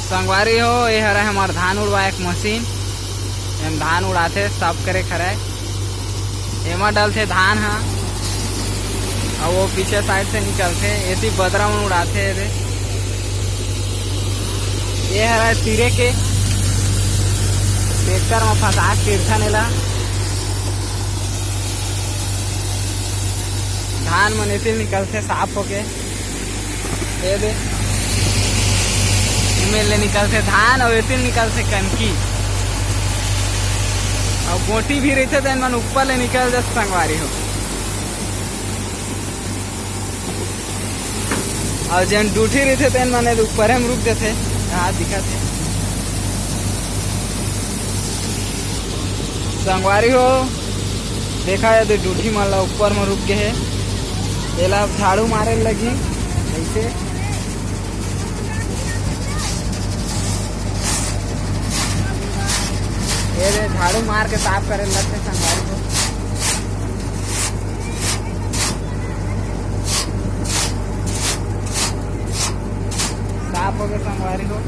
संगवारी हो, ये हरा हमार धान उड़वा एक मशीन। एम धान उड़ाते साफ करे खराय। एमा डलते धान हा और वो पीछे साइड से निकलते ऐसी बदरा में उड़ाते। ये हरा सिरे के ट्रैक्टर में फंसा तिरछा नेला धान मन ऐसे निकलते साफ होके। दे इमें निकलते धान और ऐसे निकलते कनकी और गोटी भी रहते तो मन ऊपर ले निकल जाते संगवारी हो। और जन डूठी रहते तो मन ऊपर में रुक जाते। हाथ दिखाते संगवारी हो, देखा है तो डूठी माला ऊपर में रुक गए है। एला झाड़ू मारे लगी ऐसे। ये झाड़ू मार के साफ करे लगते संगवारी को। साफ हो गए संगवारी को।